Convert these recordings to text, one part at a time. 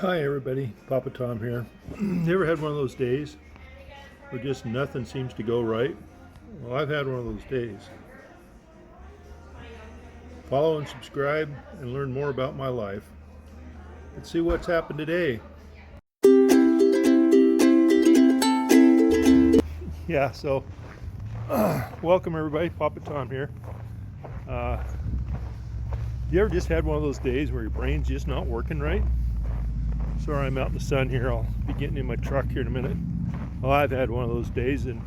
Hi everybody, Papa Tom here. You ever had one of those days where just nothing seems to go right? Well, I've had one of those days. Follow and subscribe and learn more about my life. Let's see what's happened today. Yeah, so welcome everybody, Papa Tom here. You ever just had one of those days where your brain's just not working right? Sorry, I'm out in the sun here. I'll be getting in my truck here in a minute. Well, I've had one of those days, and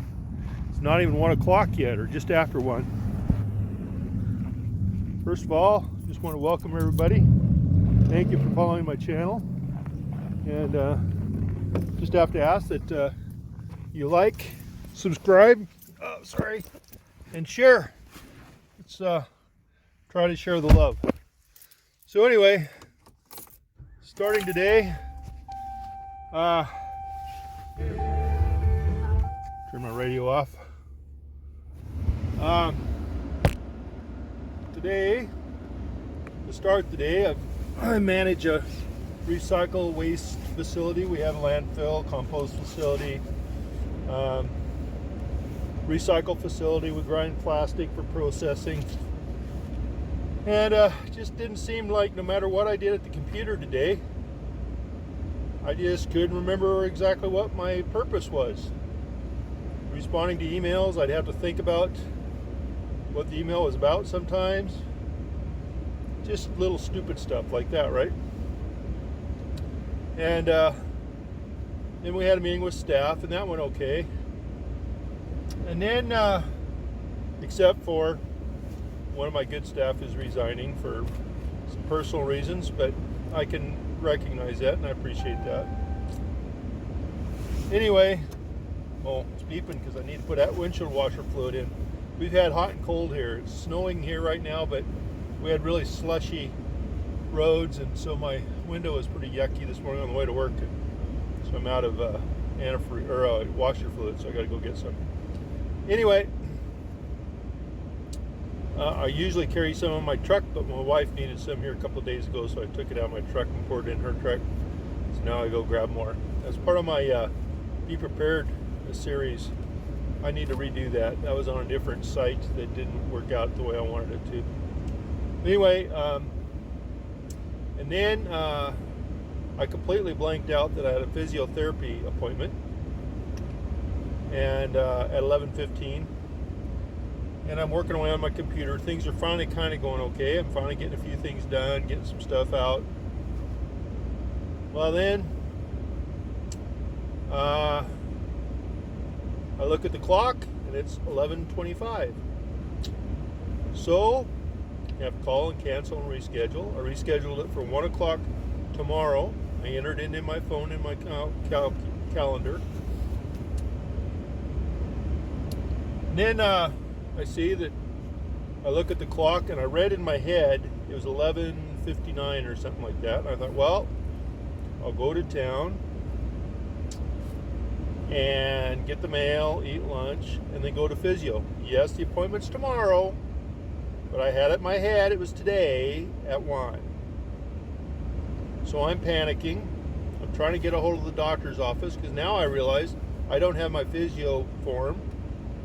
it's not even 1 o'clock yet, or just after 1. First of all, just want to welcome everybody. Thank you for following my channel. And just have to ask that you like, subscribe, and share. Let's try to share the love. So anyway, starting today, turn my radio off. Today, to start the day, I manage a recycle waste facility. We have a landfill, compost facility, recycle facility. We grind plastic for processing. And just didn't seem like no matter what I did at the computer today, I just couldn't remember exactly what my purpose was. Responding to emails, I'd have to think about what the email was about sometimes. Just little stupid stuff like that, right? And then we had a meeting with staff, and that went okay. And then, except for one of my good staff is resigning for some personal reasons, but I can recognize that and I appreciate that. Anyway, it's beeping because I need to put that windshield washer fluid in. We've had hot and cold here. It's snowing here right now, but we had really slushy roads, and so my window was pretty yucky this morning on the way to work. So I'm out of antifreeze or washer fluid, so I got to go get some. Anyway, I usually carry some in my truck, but my wife needed some here a couple of days ago, so I took it out of my truck and poured it in her truck. So now I go grab more. As part of my Be Prepared series, I need to redo that. That was on a different site that didn't work out the way I wanted it to. Anyway, and then I completely blanked out that I had a physiotherapy appointment and at 11:15. And I'm working away on my computer. Things are finally kind of going okay. I'm finally getting a few things done, getting some stuff out. Well then, I look at the clock and it's 11:25. So I have to call and cancel and reschedule. I rescheduled it for 1 o'clock tomorrow. I entered it in my phone in my calendar. And then I see that I look at the clock and I read in my head it was 11:59 or something like that. And I thought, well, I'll go to town and get the mail, eat lunch, and then go to physio. Yes, the appointment's tomorrow, but I had it in my head it was today at 1. So I'm panicking. I'm trying to get a hold of the doctor's office because now I realize I don't have my physio form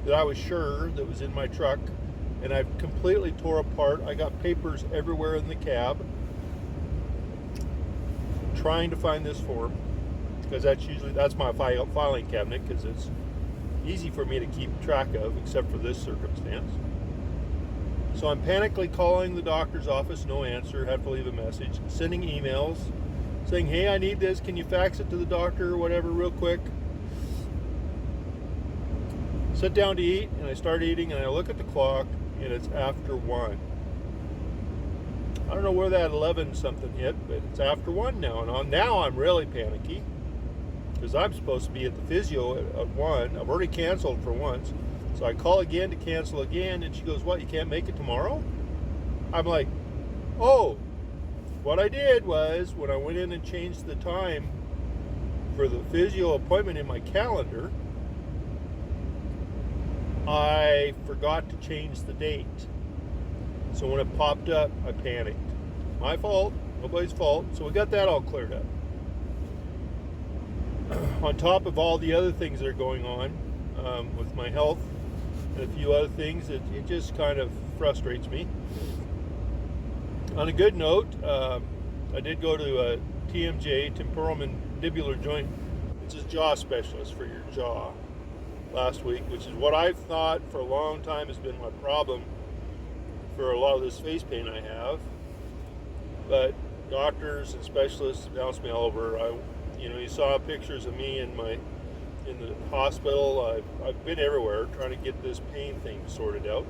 that I was sure that was in my truck, and I've completely tore apart. I got papers everywhere in the cab trying to find this form, because that's my filing cabinet, because it's easy for me to keep track of except for this circumstance. So I'm panically calling the doctor's office, no answer, have to leave a message, sending emails saying, hey, I need this, can you fax it to the doctor or whatever real quick. Sit down to eat, and I start eating, and I look at the clock, and it's after 1. I don't know where that 11 something hit, but it's after 1 now, and now I'm really panicky because I'm supposed to be at the physio at 1. I've already canceled for once, so I call again to cancel again, and she goes, what, you can't make it tomorrow? I'm like, oh, what I did was when I went in and changed the time for the physio appointment in my calendar, I forgot to change the date. So when it popped up, I panicked. My fault, nobody's fault. So we got that all cleared up. on top of all the other things that are going on with my health and a few other things, it just kind of frustrates me. On a good note, I did go to TMJ, temporomandibular joint. It's a jaw specialist for your jaw last week, which is what I've thought for a long time has been my problem for a lot of this face pain I have. But doctors and specialists bounced me all over. You saw pictures of me in the hospital. I've been everywhere trying to get this pain thing sorted out.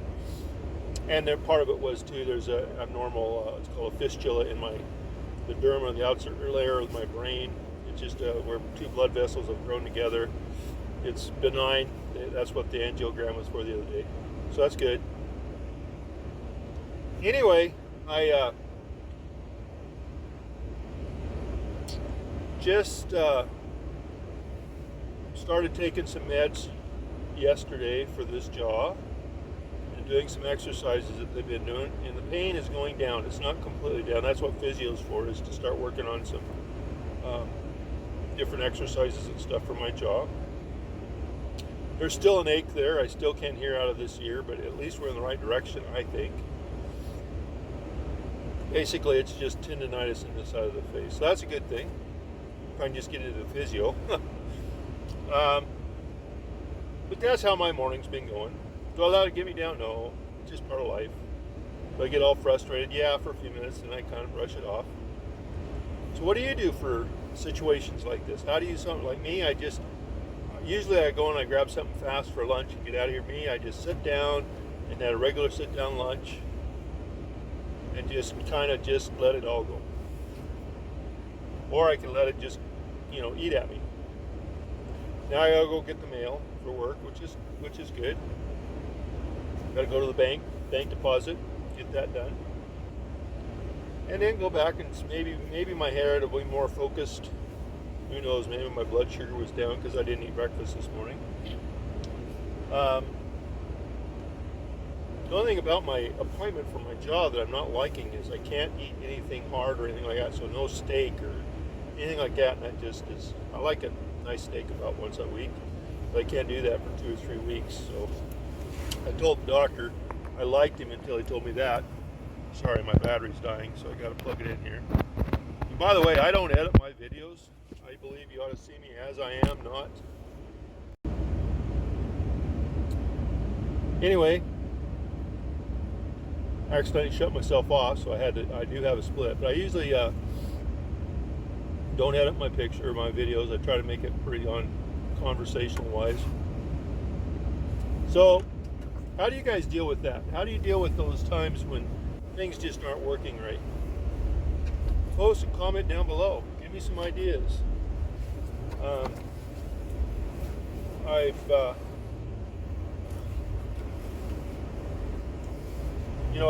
And then part of it was too, there's a abnormal, it's called a fistula in the derma, the outer layer of my brain. It's just where two blood vessels have grown together. It's benign. That's what the angiogram was for the other day. So that's good. Anyway, I just started taking some meds yesterday for this jaw and doing some exercises that they've been doing, and the pain is going down. It's not completely down. That's what physio's for, is to start working on some different exercises and stuff for my jaw. There's still an ache there. I still can't hear out of this ear, but at least we're in the right direction, I think. Basically, it's just tendonitis in this side of the face. So that's a good thing. If I can just get into the physio. But that's how my morning's been going. Do I allow it to get me down? No. It's just part of life. Do I get all frustrated? Yeah, for a few minutes, and I kind of brush it off. So what do you do for situations like this? How do you, something like me, usually I go and I grab something fast for lunch and get out of here. I just sit down and have a regular sit down lunch and just kind of just let it all go. Or I can let it just, eat at me. Now I gotta go get the mail for work, which is good. Gotta go to the bank deposit, get that done. And then go back and maybe my hair will be more focused. Who knows, maybe my blood sugar was down because I didn't eat breakfast this morning. The only thing about my appointment for my jaw that I'm not liking is I can't eat anything hard or anything like that, so no steak or anything like that, and that just is, I like a nice steak about once a week, but I can't do that for 2 or 3 weeks, so I told the doctor I liked him until he told me that. Sorry, my battery's dying, so I gotta plug it in here. And by the way, I don't edit my videos. I believe you ought to see me as I am, not. Anyway, I accidentally shut myself off, so I do have a split, but I usually don't edit my videos. I try to make it pretty on conversational wise. So how do you guys deal with that? How do you deal with those times when things just aren't working right? Post a comment down below. Give me some ideas.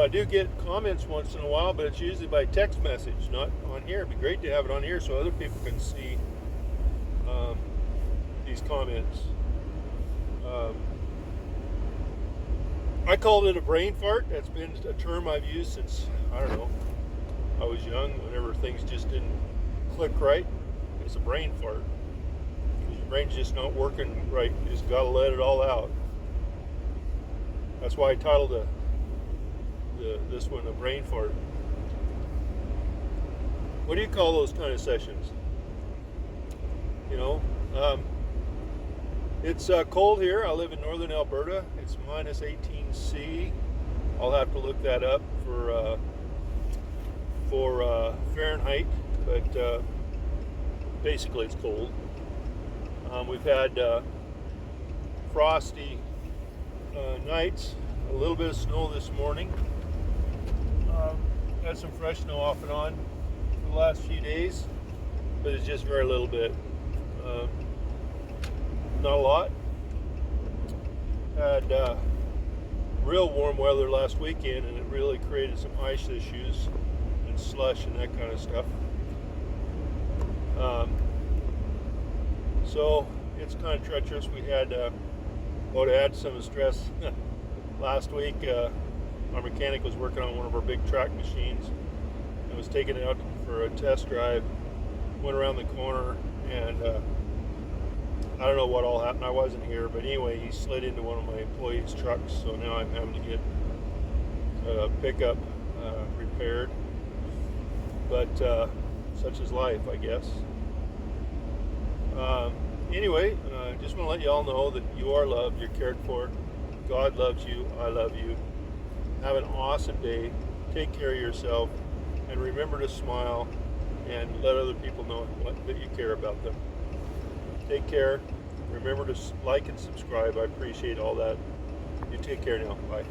I do get comments once in a while, but it's usually by text message, not on here. It'd be great to have it on here so other people can see these comments. I called it a brain fart. That's been a term I've used since, I was young, whenever things just didn't click right. It's a brain fart. Your brain's just not working right. You just got to let it all out. That's why I titled this one a brain fart. What do you call those kind of sessions? It's cold here. I live in northern Alberta. It's minus 18°C. I'll have to look that up for Fahrenheit, but basically it's cold. We've had frosty nights, a little bit of snow this morning. Had some fresh snow off and on for the last few days, but it's just very little bit. Not a lot. Had real warm weather last weekend, and it really created some ice issues and slush and that kind of stuff. So it's kind of treacherous. We had to add some stress last week. Our mechanic was working on one of our big track machines and was taking it out for a test drive. Went around the corner and I don't know what all happened. I wasn't here, but anyway, he slid into one of my employees' trucks, so now I'm having to get a pickup repaired. But such is life, I guess. Anyway, I just want to let you all know that you are loved, you're cared for. God loves you, I love you. Have an awesome day. Take care of yourself, and remember to smile and let other people know that you care about them. Take care. Remember to like and subscribe. I appreciate all that. You take care now. Bye.